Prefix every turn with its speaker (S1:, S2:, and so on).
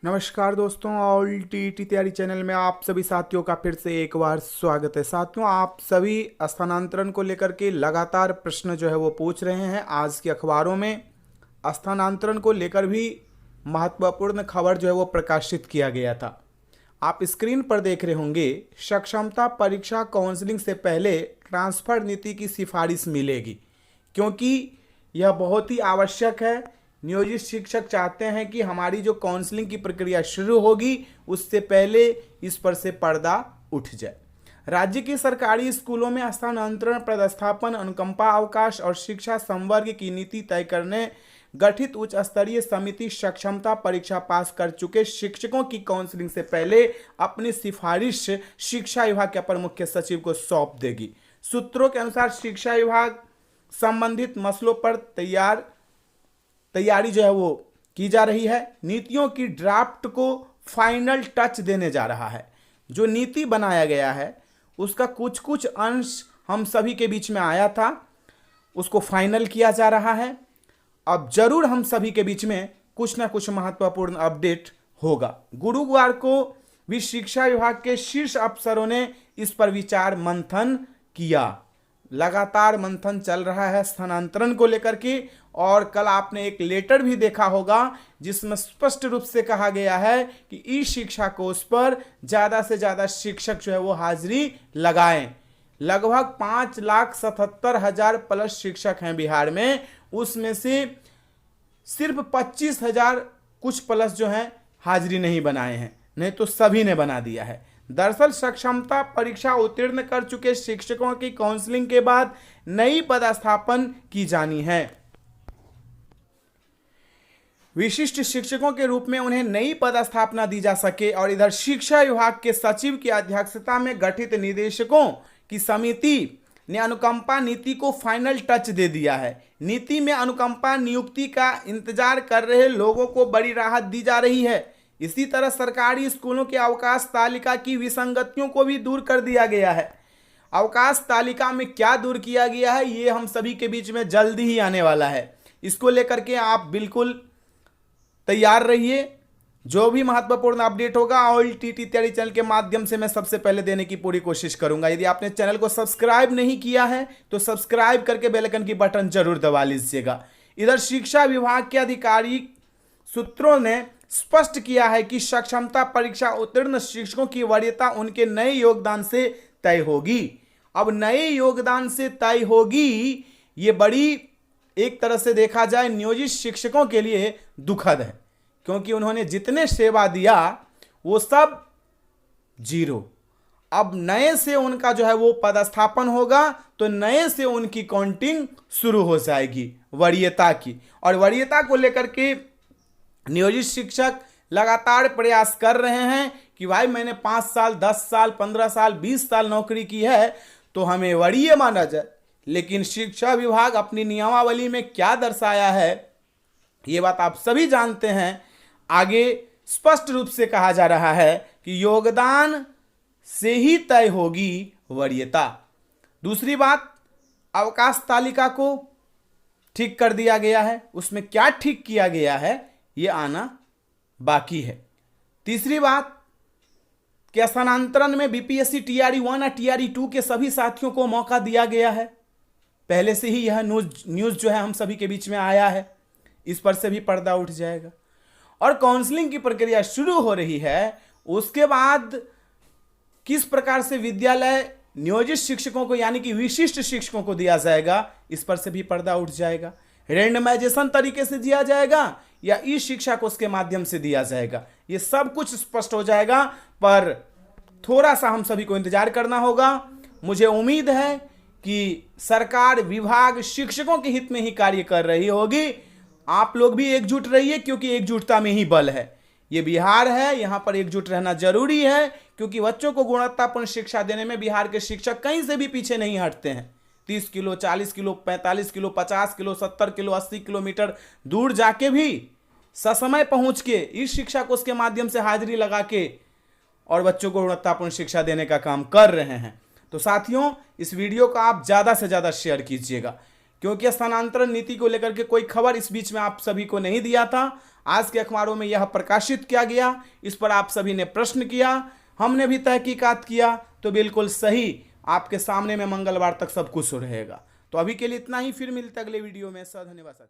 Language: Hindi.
S1: नमस्कार दोस्तों, ऑल टीटी तैयारी चैनल में आप सभी साथियों का फिर से एक बार स्वागत है। साथियों, आप सभी स्थानांतरण को लेकर के लगातार प्रश्न जो है वो पूछ रहे हैं। आज के अखबारों में स्थानांतरण को लेकर भी महत्वपूर्ण खबर जो है वो प्रकाशित किया गया था। आप स्क्रीन पर देख रहे होंगे, सक्षमता परीक्षा काउंसलिंग से पहले ट्रांसफर नीति की सिफारिश मिलेगी, क्योंकि यह बहुत ही आवश्यक है। नियोजित शिक्षक चाहते हैं कि हमारी जो काउंसलिंग की प्रक्रिया शुरू होगी उससे पहले इस पर से पर्दा उठ जाए। राज्य के सरकारी स्कूलों में स्थानांतरण, पदस्थापन, अनुकंपा अवकाश और शिक्षा संवर्ग की नीति तय करने गठित उच्च स्तरीय समिति सक्षमता परीक्षा पास कर चुके शिक्षकों की काउंसलिंग से पहले अपनी सिफारिश शिक्षा विभाग के अपर मुख्य सचिव को सौंप देगी। सूत्रों के अनुसार शिक्षा विभाग संबंधित मसलों पर तैयारी जो है वो की जा रही है। नीतियों की ड्राफ्ट को फाइनल टच देने जा रहा है। जो नीति बनाया गया है उसका कुछ कुछ अंश हम सभी के बीच में आया था, उसको फाइनल किया जा रहा है। अब जरूर हम सभी के बीच में कुछ ना कुछ महत्वपूर्ण अपडेट होगा। गुरुवार को भी शिक्षा विभाग के शीर्ष अफसरों ने इस पर विचार मंथन किया। लगातार मंथन चल रहा है स्थानांतरण को लेकर के, और कल आपने एक लेटर भी देखा होगा जिसमें स्पष्ट रूप से कहा गया है कि ई शिक्षा कोर्स पर ज़्यादा से ज़्यादा शिक्षक जो है वो हाजिरी लगाएं। लगभग 5,77,000 प्लस शिक्षक हैं बिहार में, उसमें से सिर्फ 25,000 कुछ प्लस जो हैं हाजिरी नहीं बनाए हैं, नहीं तो सभी ने बना दिया है। दरअसल सक्षमता परीक्षा उत्तीर्ण कर चुके शिक्षकों की काउंसलिंग के बाद नई पदस्थापन की जानी है। विशिष्ट शिक्षकों के रूप में उन्हें नई पदस्थापना दी जा सके, और इधर शिक्षा विभाग के सचिव की अध्यक्षता में गठित निदेशकों की समिति ने अनुकंपा नीति को फाइनल टच दे दिया है। नीति में अनुकंपा नियुक्ति का इंतजार कर रहे लोगों को बड़ी राहत दी जा रही है। इसी तरह सरकारी स्कूलों के अवकाश तालिका की विसंगतियों को भी दूर कर दिया गया है। अवकाश तालिका में क्या दूर किया गया है ये हम सभी के बीच में जल्दी ही आने वाला है। इसको लेकर के आप बिल्कुल तैयार रहिए। जो भी महत्वपूर्ण अपडेट होगा ऑल टीटी तैयारी चैनल के माध्यम से मैं सबसे पहले देने की पूरी कोशिश करूंगा। यदि आपने चैनल को सब्सक्राइब नहीं किया है तो सब्सक्राइब करके बेल आइकन की बटन जरूर दबा लीजिएगा। इधर शिक्षा विभाग के आधिकारिक सूत्रों ने स्पष्ट किया है कि सक्षमता परीक्षा उत्तीर्ण शिक्षकों की वरीयता उनके नए योगदान से तय होगी। अब नए योगदान से तय होगी, ये बड़ी एक तरह से देखा जाए नियोजित शिक्षकों के लिए दुखद है, क्योंकि उन्होंने जितने सेवा दिया वो सब जीरो। अब नए से उनका जो है वो पदस्थापन होगा तो नए से उनकी काउंटिंग शुरू हो जाएगी वरीयता की। और वरीयता को लेकर के नियोजित शिक्षक लगातार प्रयास कर रहे हैं कि भाई मैंने 5 साल, 10 साल, 15 साल, 20 साल नौकरी की है तो हमें वरीय माना जाए। लेकिन शिक्षा विभाग अपनी नियमावली में क्या दर्शाया है ये बात आप सभी जानते हैं। आगे स्पष्ट रूप से कहा जा रहा है कि योगदान से ही तय होगी वरीयता। दूसरी बात, अवकाश तालिका को ठीक कर दिया गया है, उसमें क्या ठीक किया गया है ये आना बाकी है। तीसरी बात कि स्थानांतरण में बीपीएससी टीआरई 1 और टीआरई 2 के सभी साथियों को मौका दिया गया है। पहले से ही यह न्यूज़ जो है हम सभी के बीच में आया है, इस पर से भी पर्दा उठ जाएगा। और काउंसलिंग की प्रक्रिया शुरू हो रही है, उसके बाद किस प्रकार से विद्यालय नियोजित शिक्षकों को यानी कि विशिष्ट शिक्षकों को दिया जाएगा, इस पर से भी पर्दा उठ जाएगा। रेंडमाइजेशन तरीके से दिया जाएगा या ई शिक्षा कोर्स के माध्यम से दिया जाएगा, ये सब कुछ स्पष्ट हो जाएगा। पर थोड़ा सा हम सभी को इंतजार करना होगा। मुझे उम्मीद है कि सरकार, विभाग शिक्षकों के हित में ही कार्य कर रही होगी। आप लोग भी एकजुट रहिए, क्योंकि एकजुटता में ही बल है। ये बिहार है, यहाँ पर एकजुट रहना जरूरी है, क्योंकि बच्चों को गुणवत्तापूर्ण शिक्षा देने में बिहार के शिक्षक कहीं से भी पीछे नहीं हटते हैं। 30 kilo, 40 kilo, 45 kilo, 50 kilo, 70 kilo, 80 kilometre दूर जाके भी ससमय पहुंच के इस शिक्षा कोर्स के माध्यम से हाजिरी लगा के और बच्चों को गुणवत्तापूर्ण शिक्षा देने का काम कर रहे हैं। तो साथियों, इस वीडियो को आप ज़्यादा से ज़्यादा शेयर कीजिएगा, क्योंकि स्थानांतरण नीति को लेकर के कोई खबर इस बीच में आप सभी को नहीं दिया था। आज के अखबारों में यह प्रकाशित किया गया। इस पर आप सभी ने प्रश्न किया, हमने भी तहकीकात किया, तो बिल्कुल सही आपके सामने में मंगलवार तक सब कुछ रहेगा। तो अभी के लिए इतना ही, फिर मिलते अगले वीडियो में। सर धन्यवाद।